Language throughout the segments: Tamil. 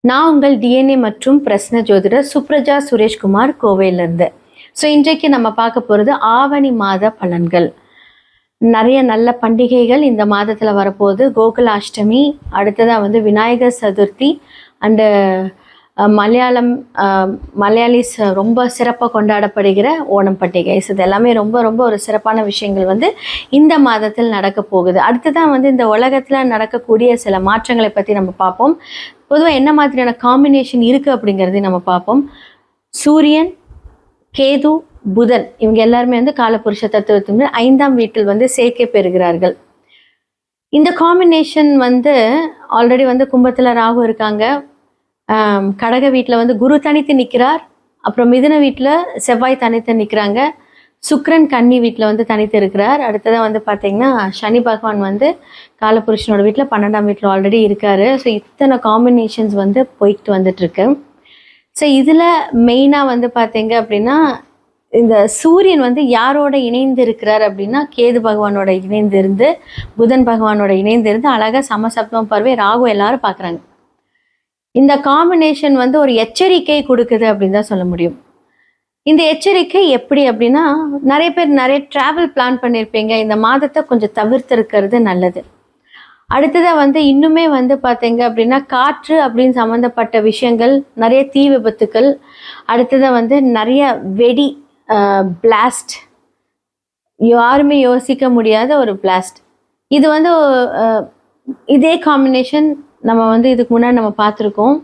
நான் உங்கள் டிஎன்ஏ மற்றும் பிரஸ்ன ஜோதிடர் சுப்ரஜா சுரேஷ்குமார் கோவையிலிருந்து. இன்றைக்கு நம்ம பார்க்க போகிறது ஆவணி மாத பலன்கள். நிறைய நல்ல பண்டிகைகள் இந்த மாதத்தில் வரப்போகுது. கோகுலாஷ்டமி, அடுத்ததாக விநாயகர் சதுர்த்தி அண்டு மலையாளிஸ் ரொம்ப சிறப்பாக கொண்டாடப்படுகிற ஓணம் பண்டிகை. இது எல்லாமே ரொம்ப ரொம்ப ஒரு சிறப்பான விஷயங்கள் இந்த மாதத்தில் நடக்க போகுது. அடுத்ததான் இந்த உலகத்தில் நடக்கக்கூடிய சில மாற்றங்களை பற்றி நம்ம பார்ப்போம். பொதுவாக என்ன மாதிரியான காம்பினேஷன் இருக்குது அப்படிங்கிறதையும் நம்ம பார்ப்போம். சூரியன், கேது, புதன் இவங்க எல்லாருமே காலபுருஷ தத்துவத்தின் 5ஆம் வீட்டில் சேர்க்கை பெறுகிறார்கள். இந்த காம்பினேஷன் ஆல்ரெடி கும்பத்தில் ராகு இருக்காங்க, கடக வீட்டில் குரு தனித்து நிற்கிறார், அப்புறம் மிதுன வீட்டில் செவ்வாய் தனித்து நிற்கிறாங்க, சுக்கிரன் கன்னி வீட்டில் தனித்து இருக்கிறார். அடுத்ததாக பார்த்தீங்கன்னா சனி பகவான் காலபுருஷனோட வீட்டில் 12ஆம் வீட்டில் ஆல்ரெடி இருக்கார். இத்தனை காம்பினேஷன்ஸ் போய்கிட்டு வந்துட்டுருக்கு. இதில் மெயினாக பார்த்தீங்க அப்படின்னா இந்த சூரியன் யாரோட இணைந்து இருக்கிறார் அப்படின்னா கேது பகவானோட இணைந்திருந்து, புதன் பகவானோட இணைந்திருந்து அழகாக சமசப்தம் பார்வை ராகு எல்லாரும் பார்க்குறாங்க. இந்த காம்பினேஷன் ஒரு எச்சரிக்கை கொடுக்குது அப்படின்னு தான் சொல்ல முடியும். இந்த எச்சரிக்கை எப்படி அப்படின்னா, நிறைய பேர் நிறைய ட்ராவல் பிளான் பண்ணியிருப்பீங்க. இந்த மாதத்தை கொஞ்சம் தவிர்த்திருக்கிறது நல்லது. அடுத்ததாக இன்னுமே பார்த்தீங்க அப்படின்னா காற்று அப்படின்னு சம்மந்தப்பட்ட விஷயங்கள், நிறைய தீ விபத்துக்கள், அடுத்ததாக நிறைய வெடி பிளாஸ்ட், யாருமே யோசிக்க முடியாத ஒரு பிளாஸ்ட். இது இதே காம்பினேஷன் நம்ம இதுக்கு முன்னாடி நம்ம பார்த்துருக்கோம்.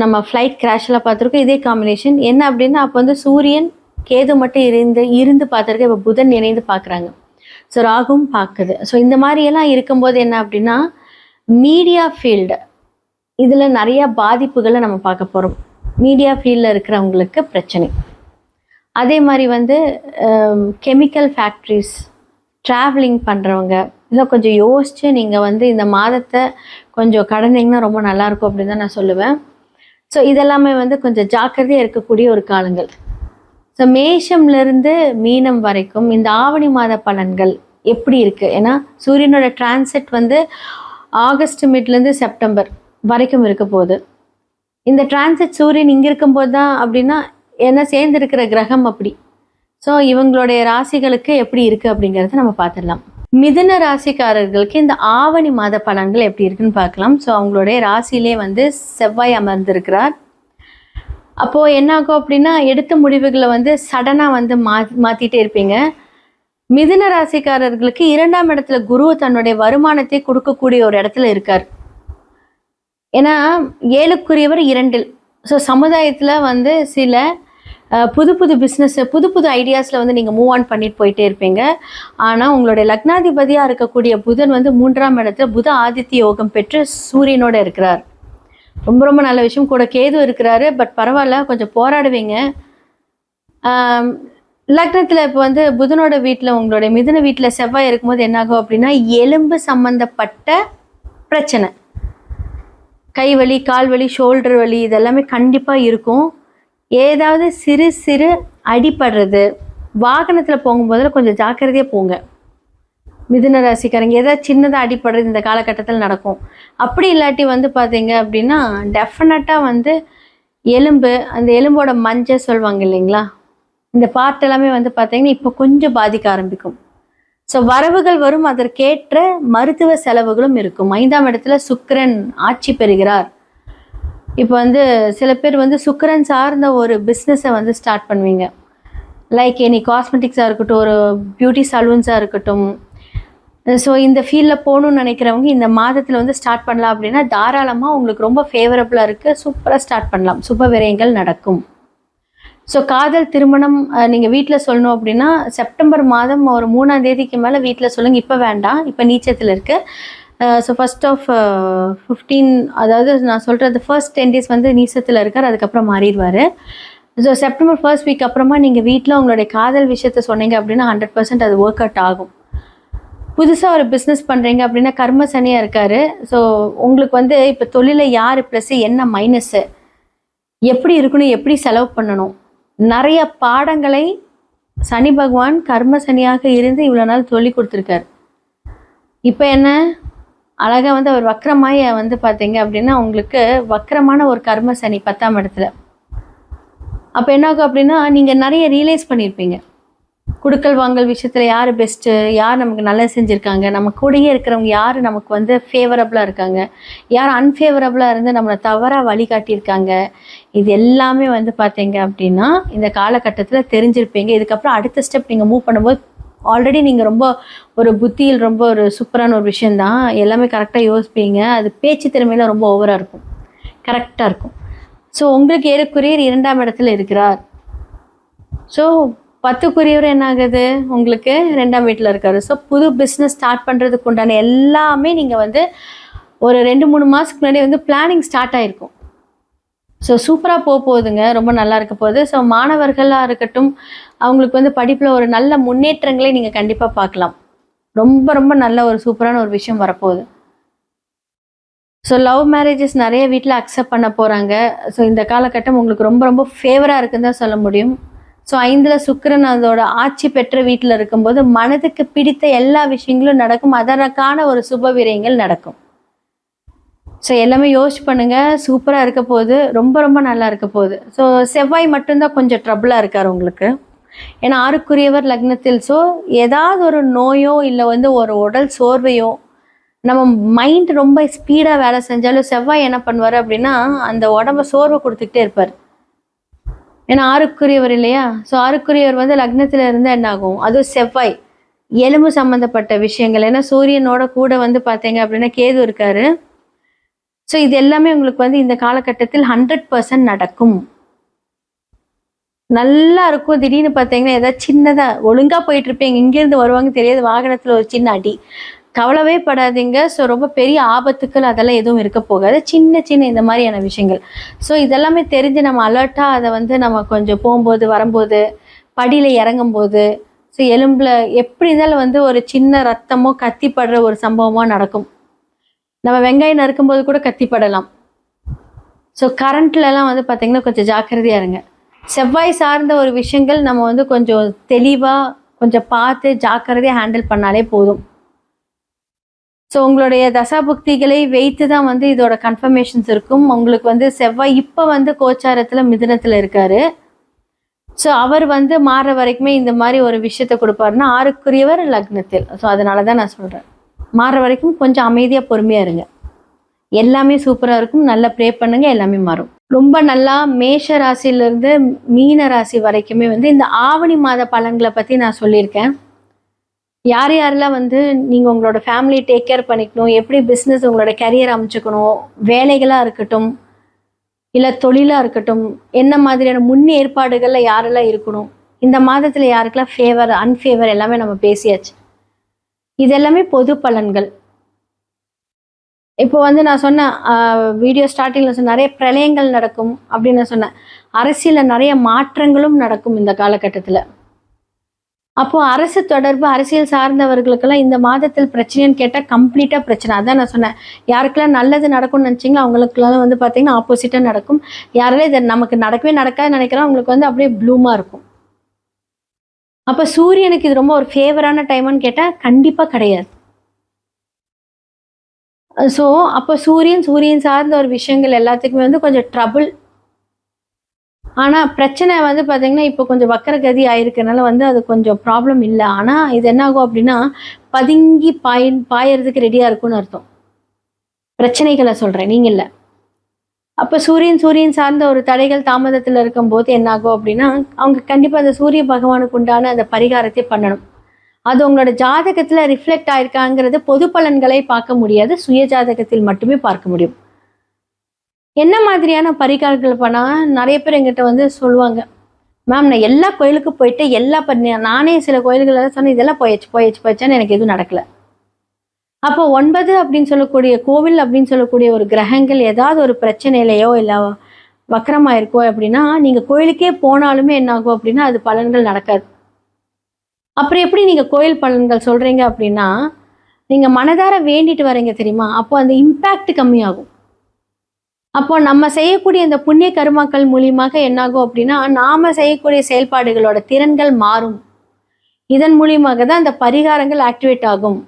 நம்ம ஃப்ளைட் கிராஷெலாம் பார்த்துருக்கோம். இதே காம்பினேஷன் என்ன அப்படின்னா, அப்போ சூரியன் கேது மட்டும் இருந்து பார்த்துருக்கு, இப்போ புதன் இணைந்து பார்க்குறாங்க. ராகுவும் பார்க்குது. இந்த மாதிரியெல்லாம் இருக்கும்போது என்ன அப்படின்னா, மீடியா ஃபீல்டு இதில் நிறையா பாதிப்புகளை நம்ம பார்க்க போகிறோம். மீடியா ஃபீல்டில் இருக்கிறவங்களுக்கு பிரச்சனை. அதே மாதிரி கெமிக்கல் ஃபேக்ட்ரிஸ், ட்ராவலிங் பண்ணுறவங்க இதெல்லாம் கொஞ்சம் யோசித்து நீங்கள் இந்த மாதத்தை கொஞ்சம் கடந்தீங்கன்னா ரொம்ப நல்லாயிருக்கும் அப்படின்னு தான் நான் சொல்லுவேன். இதெல்லாமே கொஞ்சம் ஜாக்கிரதையாக இருக்கக்கூடிய ஒரு காலங்கள். மேஷம்லேருந்து மீனம் வரைக்கும் இந்த ஆவணி மாத பலன்கள் எப்படி இருக்குது? ஏன்னா சூரியனோட டிரான்சிட் ஆகஸ்ட் மிட்லேருந்து செப்டம்பர் வரைக்கும் இருக்க போகுது. இந்த டிரான்சிட் சூரியன் இங்கே இருக்கும்போது தான் அப்படின்னா ஏன்னா சேர்ந்துருக்கிற கிரகம் அப்படி. இவங்களுடைய ராசிகளுக்கு எப்படி இருக்குது அப்படிங்கிறத நம்ம பார்த்துடலாம். மிதுன ராசிக்காரர்களுக்கு இந்த ஆவணி மாத பலன்கள் எப்படி இருக்குன்னு பார்க்கலாம். அவங்களுடைய ராசியிலே செவ்வாய் அமர்ந்திருக்கிறார். அப்போது என்னாகும் அப்படின்னா, எடுத்த முடிவுகளை சடனாக மாற்றிட்டே இருப்பீங்க. மிதுன ராசிக்காரர்களுக்கு 2ஆம் இடத்துல குரு தன்னுடைய வருமானத்தை கொடுக்கக்கூடிய ஒரு இடத்துல இருக்கார். ஏன்னா 7க்குரியவர் 2. சமுதாயத்தில் சில புது புது பிஸ்னஸ், புது புது ஐடியாஸில் நீங்கள் மூவ் ஆன் பண்ணிட்டு போயிட்டே இருப்பீங்க. ஆனால் உங்களுடைய லக்னாதிபதியாக இருக்கக்கூடிய புதன் 3ஆம் இடத்துல புத ஆதித்ய யோகம் பெற்று சூரியனோடு இருக்கிறார். ரொம்ப ரொம்ப நல்ல விஷயம். கூட கேது இருக்கிறாரு. பட் பரவாயில்ல, கொஞ்சம் போராடுவீங்க. லக்னத்தில் இப்போ புதனோட வீட்டில் உங்களுடைய மிதுன வீட்டில் செவ்வாய் இருக்கும்போது என்னாகும் அப்படின்னா, எலும்பு சம்மந்தப்பட்ட பிரச்சனை, கை வலி, கால் வலி, ஷோல்டர் வலி இதெல்லாமே கண்டிப்பாக இருக்கும். ஏதாவது சிறு சிறு அடிபடுறது, வாகனத்தில் போகும்போதில் கொஞ்சம் ஜாக்கிரதையாக போங்க. மிதுன ராசிக்காரங்க ஏதாவது சின்னதாக அடிபடுறது இந்த காலகட்டத்தில் நடக்கும். அப்படி இல்லாட்டி பார்த்தீங்க அப்படின்னா டெஃபினட்டாக எலும்பு, அந்த எலும்போட மஞ்சள் சொல்லுவாங்க இல்லைங்களா, இந்த பார்ட் எல்லாமே பார்த்தீங்கன்னா இப்போ கொஞ்சம் பாதிக்க ஆரம்பிக்கும். வரவுகள் வரும், அதற்கேற்ற மருத்துவ செலவுகளும் இருக்கும். 5ஆம் இடத்துல சுக்கிரன் ஆட்சி பெறுகிறார். இப்போ சில பேர் சுக்கிரன் சார்ந்த ஒரு பிஸ்னஸை ஸ்டார்ட் பண்ணுவீங்க. லைக் எனி காஸ்மெட்டிக்ஸாக இருக்கட்டும், ஒரு பியூட்டி சலூன்ஸாக இருக்கட்டும். இந்த ஃபீல்டில் போகணுன்னு நினைக்கிறவங்க இந்த மாதத்தில் ஸ்டார்ட் பண்ணலாம் அப்படின்னா தாராளமாக உங்களுக்கு ரொம்ப ஃபேவரபுளாக இருக்குது. சூப்பராக ஸ்டார்ட் பண்ணலாம். சுப விரயங்கள் நடக்கும். காதல், திருமணம் நீங்கள் வீட்டில் சொல்லணும் அப்படின்னா செப்டம்பர் மாதம் ஒரு 3ஆம் தேதிக்கு மேலே வீட்டில் சொல்லுங்கள். இப்போ வேண்டாம், இப்போ நீச்சத்தில் இருக்குது. ஃபர்ஸ்ட் ஆஃப் 15, அதாவது நான் சொல்கிறது ஃபர்ஸ்ட் 10 days நீச்சத்தில் இருக்கார், அதுக்கப்புறம் மாறிடுவார். செப்டம்பர் ஃபர்ஸ்ட் வீக் அப்புறமா நீங்கள் வீட்டில் உங்களுடைய காதல் விஷயத்த சொன்னீங்க அப்படின்னா 100% அது ஒர்க் அவுட் ஆகும். புதுசாக ஒரு பிஸ்னஸ் பண்ணுறீங்க அப்படின்னா கர்ம சனியாக இருக்கார். உங்களுக்கு இப்போ தொழிலில் யார் ப்ளஸ்ஸு, என்ன மைனஸ்ஸு, எப்படி இருக்கணும், எப்படி செலவு பண்ணணும், நிறைய பாடங்களை சனி பகவான் கர்ம சனியாக இருந்து இவ்வளோ நாள் சொல்லி கொடுத்துருக்காரு. இப்போ என்ன, அழகா வந்து அவர் வக்ரமாய் வந்து பார்த்தீங்க அப்படின்னா உங்களுக்கு வக்ரமான ஒரு கர்ம சனி 10ஆம் இடத்துல. அப்போ என்ன ஆகும் அப்படின்னா நீங்கள் நிறைய ரியலைஸ் பண்ணியிருப்பீங்க. குடுக்கல் வாங்கல் விஷயத்தில் யார் பெஸ்ட்டு, யார் நமக்கு நல்லது செஞ்சுருக்காங்க, நம்ம கூடயே இருக்கிறவங்க யார் நமக்கு வந்து ஃபேவரபுளாக இருக்காங்க, யார் அன்ஃபேவரபுளாக இருந்து நம்மளை தவறாக வழிகாட்டியிருக்காங்க, இது எல்லாமே வந்து பார்த்தீங்க அப்படின்னா இந்த காலகட்டத்தில் தெரிஞ்சிருப்பீங்க. இதுக்கப்புறம் அடுத்த ஸ்டெப் நீங்கள் மூவ் பண்ணும்போது ஆல்ரெடி நீங்கள் ரொம்ப ஒரு புத்தியில் ரொம்ப ஒரு சூப்பரான ஒரு விஷயந்தான். எல்லாமே கரெக்டாக யோசிப்பீங்க. அது பேச்சு திறமையில் ரொம்ப ஓவராக இருக்கும், கரெக்டாக இருக்கும். ஸோ உங்களுக்கு ஏறக்குரியர் 2ஆம் இடத்துல இருக்கிறார். ஸோ 10க்குரியவர் என்ன ஆகுது, உங்களுக்கு 2ஆம் வீட்டில் இருக்காரு. ஸோ புது பிஸ்னஸ் ஸ்டார்ட் பண்ணுறதுக்கு உண்டான எல்லாமே நீங்கள் வந்து ஒரு 2-3 மாதத்துக்கு முன்னாடி வந்து பிளானிங் ஸ்டார்ட் ஆகிருக்கும். ஸோ சூப்பராக போகுதுங்க, ரொம்ப நல்லா இருக்க போகுது. ஸோ மாணவர்களாக இருக்கட்டும், அவங்களுக்கு வந்து படிப்பில் ஒரு நல்ல முன்னேற்றங்களை நீங்கள் கண்டிப்பாக பார்க்கலாம். ரொம்ப ரொம்ப நல்ல ஒரு சூப்பரான ஒரு விஷயம் வரப்போகுது. ஸோ லவ் மேரேஜஸ் நிறைய வீட்டில் அக்செப்ட் பண்ண போகிறாங்க. ஸோ இந்த காலகட்டம் உங்களுக்கு ரொம்ப ரொம்ப ஃபேவராக இருக்குன்னு தான் சொல்ல முடியும். ஸோ 5ல் சுக்கிரன் அதோட ஆட்சி பெற்ற வீட்டில் இருக்கும்போது மனதுக்கு பிடித்த எல்லா விஷயங்களும் நடக்கும். அதற்கான ஒரு சுப விரயங்கள் நடக்கும். ஸோ எல்லாமே யோசிச்சு பண்ணுங்கள். சூப்பராக இருக்க போகுது, ரொம்ப ரொம்ப நல்லா இருக்க போகுது. ஸோ செவ்வாய் மட்டும்தான் கொஞ்சம் ட்ரபிளாக இருக்கார் உங்களுக்கு. ஏன்னா 6க்குரியவர் லக்னத்தில். ஸோ ஏதாவது ஒரு நோயோ இல்லை வந்து ஒரு உடல் சோர்வையோ, நம்ம மைண்ட் ரொம்ப ஸ்பீடாக வேலை செஞ்சாலும் செவ்வாய் என்ன பண்ணுவார் அப்படின்னா அந்த உடம்ப சோர்வை கொடுத்துக்கிட்டே இருப்பார். ஏன்னா 6க்குரியவர் இல்லையா. ஸோ 6க்குரியவர் வந்து லக்னத்தில் இருந்தால் என்ன ஆகும், அதுவும் செவ்வாய் எலும்பு சம்மந்தப்பட்ட விஷயங்கள். ஏன்னா சூரியனோட கூட வந்து பார்த்தீங்க அப்படின்னா கேது இருக்காரு. ஸோ இது எல்லாமே உங்களுக்கு வந்து இந்த காலகட்டத்தில் 100% நடக்கும், நல்லா இருக்கும். திடீர்னு பார்த்தீங்கன்னா ஏதாவது சின்னதாக ஒழுங்காக போயிட்டு இருப்பீங்க, இங்கேருந்து வருவாங்க தெரியாது, வாகனத்தில் ஒரு சின்ன அடி, கவலவே படாதீங்க. ஸோ ரொம்ப பெரிய ஆபத்துக்கள் அதெல்லாம் எதுவும் இருக்க போகாது, சின்ன சின்ன இந்த மாதிரியான விஷயங்கள். ஸோ இதெல்லாமே தெரிஞ்சு நம்ம அலர்ட்டாக அதை வந்து நம்ம கொஞ்சம் போகும்போது வரும்போது படியில் இறங்கும்போது ஸோ எலும்பில் எப்படி இருந்தாலும் வந்து ஒரு சின்ன ரத்தமோ கத்திப்படுற ஒரு சம்பவமோ நடக்கும். நம்ம வெங்காயம் நறுக்கும்போது கூட கத்திப்படலாம். ஸோ கரண்ட்லலாம் வந்து பார்த்திங்கன்னா கொஞ்சம் ஜாக்கிரதையாக இருங்க. செவ்வாய் சார்ந்த ஒரு விஷயங்கள் நம்ம வந்து கொஞ்சம் தெளிவாக கொஞ்சம் பார்த்து ஜாக்கிரதையாக ஹேண்டில் பண்ணாலே போதும். ஸோ உங்களுடைய தசாபுக்திகளை வைத்து தான் வந்து இதோட கன்ஃபர்மேஷன்ஸ் இருக்கும். உங்களுக்கு வந்து செவ்வாய் இப்போ வந்து கோச்சாரத்தில் மிதுனத்தில் இருக்கார். ஸோ அவர் வந்து மாற வரைக்குமே இந்த மாதிரி ஒரு விஷயத்தை கொடுப்பாருன்னா 6க்குரியவர் லக்னத்தில். ஸோ அதனால தான் நான் சொல்கிறேன், மாற வரைக்கும் கொஞ்சம் அமைதியாக பொறுமையாக இருங்க, எல்லாமே சூப்பராக இருக்கும். நல்லா ப்ரே பண்ணுங்கள், எல்லாமே மாறும். ரொம்ப நல்லா மேஷ ராசியிலேருந்து மீன ராசி வரைக்குமே வந்து இந்த ஆவணி மாத பலன்களை பற்றி நான் சொல்லியிருக்கேன். யார் யாரெல்லாம் வந்து நீங்கள் உங்களோட ஃபேமிலி டேக் கேர் பண்ணிக்கணும், எப்படி பிஸ்னஸ் உங்களோட கரியர் அமைச்சுக்கணும், வேலைகளாக இருக்கட்டும் இல்லை தொழிலாக இருக்கட்டும், என்ன மாதிரியான முன்னேற்பாடுகளில் யாரெல்லாம் இருக்கணும், இந்த மாதத்தில் யாருக்கெல்லாம் ஃபேவர் அன்ஃபேவர் எல்லாமே நம்ம பேசியாச்சு. இது எல்லாமே பொது பலன்கள். இப்போ வந்து நான் சொன்ன வீடியோ ஸ்டார்டிங்கில் சொன்ன நிறைய பிரளயங்கள் நடக்கும் அப்படின்னு நான் சொன்னேன். அரசியலில் நிறைய மாற்றங்களும் நடக்கும் இந்த காலகட்டத்தில். அப்போது அரசு தொடர்பு அரசியல் சார்ந்தவர்களுக்கெல்லாம் இந்த மாதத்தில் பிரச்சனைன்னு கேட்டால் கம்ப்ளீட்டாக பிரச்சனை. அதான் நான் சொன்னேன், யாருக்கெல்லாம் நல்லது நடக்கும்னு நினச்சிங்களோ அவங்களுக்குலாம் வந்து பார்த்திங்கன்னா ஆப்போசிட்டாக நடக்கும். யாரெல்லாம் இதை நமக்கு நடக்கவே நடக்காதுன்னு நினைக்கிறோம் அவங்களுக்கு வந்து அப்படியே ப்ளூமாக இருக்கும். அப்போ சூரியனுக்கு இது ரொம்ப ஒரு ஃபேவரான டைம்னு கேட்டால் கண்டிப்பாக கிடையாது. ஸோ அப்போ சூரியன் சார்ந்த ஒரு விஷயங்கள் எல்லாத்துக்குமே வந்து கொஞ்சம் ட்ரபுள். ஆனால் பிரச்சனை வந்து பார்த்திங்கன்னா இப்போ கொஞ்சம் வக்கரகதி ஆயிருக்கனால வந்து அது கொஞ்சம் ப்ராப்ளம் இல்லை. ஆனால் இது என்ன ஆகும் அப்படின்னா பதுங்கி பாயறதுக்கு ரெடியாக இருக்கும்னு அர்த்தம். பிரச்சனைகளை சொல்கிறேன், நீங்கள் இல்லை. அப்போ சூரியன் சார்ந்த ஒரு தடைகள் தாமதத்தில் இருக்கும்போது என்ன ஆகும் அப்படின்னா அவங்க கண்டிப்பாக அந்த சூரிய பகவானுக்கு உண்டான அந்த பரிகாரத்தை பண்ணணும். அது உங்களோட ஜாதகத்தில் ரிஃப்ளெக்ட் ஆயிருக்காங்கிறது பொது பலன்களை பார்க்க முடியாது, சுய ஜாதகத்தில் மட்டுமே பார்க்க முடியும். என்ன மாதிரியான பரிகாரங்கள் பண்ணால் நிறைய பேர் எங்கிட்ட வந்து சொல்லுவாங்க, மேம் நான் எல்லா கோயிலுக்கும் போயிட்டு நானே சில கோயில்களெல்லாம் சொன்னேன், இதெல்லாம் போயிடுச்சான்னு எனக்கு எதுவும் நடக்கலை. அப்போ 9 அப்படின்னு சொல்லக்கூடிய கோவில் அப்படின்னு சொல்லக்கூடிய ஒரு கிரகங்கள் ஏதாவது ஒரு பிரச்சனையிலையோ இல்லை வக்கரமாக இருக்கோ அப்படின்னா நீங்கள் கோயிலுக்கே போனாலுமே என்னாகும் அப்படின்னா அது பலன்கள் நடக்காது. அப்புறம் எப்படி நீங்கள் கோயில் பலன்கள் சொல்கிறீங்க அப்படின்னா நீங்கள் மனதார வேண்டிட்டு வரீங்க தெரியுமா, அப்போ அந்த இம்பேக்ட் கம்மியாகும். அப்போ நம்ம செய்யக்கூடிய இந்த புண்ணிய கர்மாக்கள் மூலியமாக என்னாகும் அப்படின்னா நாம் செய்யக்கூடிய செயல்பாடுகளோட திறன்கள் மாறும். இதன் மூலியமாக தான் அந்த பரிகாரங்கள் ஆக்டிவேட் ஆகும்.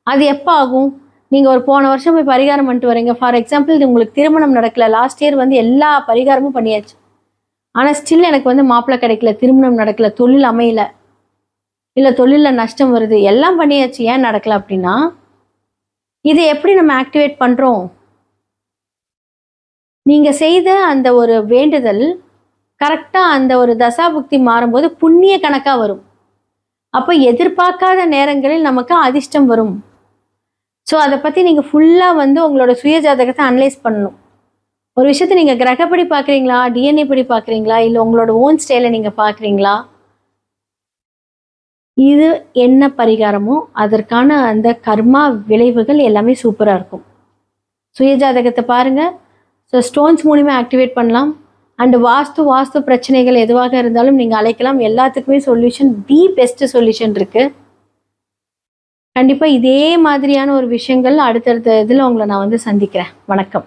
அது எப்போ ஆகும், நீங்கள் ஒரு போன வருஷம் போய் பரிகாரம் பண்ணிட்டு வரீங்க. ஃபார் எக்ஸாம்பிள் இது உங்களுக்கு திருமணம் நடக்கல, லாஸ்ட் இயர் வந்து எல்லா பரிகாரமும் பண்ணியாச்சு, ஆனால் ஸ்டில் எனக்கு வந்து மாப்பிள்ளை கிடைக்கல, திருமணம் நடக்கல, தொழில் அமையல, இல்லை தொழிலில் நஷ்டம் வருது, எல்லாம் பண்ணியாச்சு, ஏன் நடக்கல அப்படின்னா இதை எப்படி நம்ம ஆக்டிவேட் பண்ணுறோம்? நீங்கள் செய்த அந்த ஒரு வேண்டுதல் கரெக்டாக அந்த ஒரு தசாபுக்தி மாறும்போது புண்ணிய கணக்காக வரும். அப்போ எதிர்பார்க்காத நேரங்களில் நமக்கு அதிர்ஷ்டம் வரும். ஸோ அதை பற்றி நீங்கள் ஃபுல்லாக வந்து உங்களோட சுய ஜாதகத்தை அனலைஸ் பண்ணணும். ஒரு விஷயத்தை நீங்கள் கிரகப்படி பார்க்குறீங்களா, டிஎன்ஏ படி பார்க்குறீங்களா, இல்லை உங்களோட ஓன் ஸ்டைலை நீங்கள் பார்க்குறீங்களா, இது என்ன பரிகாரமோ அதற்கான அந்த கர்மா விளைவுகள் எல்லாமே சூப்பராக இருக்கும். சுய ஜாதகத்தை பாருங்கள். ஸோ ஸ்டோன்ஸ் மூலிமா ஆக்டிவேட் பண்ணலாம். அண்டு வாஸ்து பிரச்சனைகள் எதுவாக இருந்தாலும் நீங்கள் அழைக்கலாம். எல்லாத்துக்குமே சொல்யூஷன், தி பெஸ்ட் சொல்யூஷன் இருக்குது. கண்டிப்பாக இதே மாதிரியான ஒரு விஷயங்கள் அடுத்தடுத்த இதில் உங்களை நான் வந்து சந்திக்கிறேன். வணக்கம்.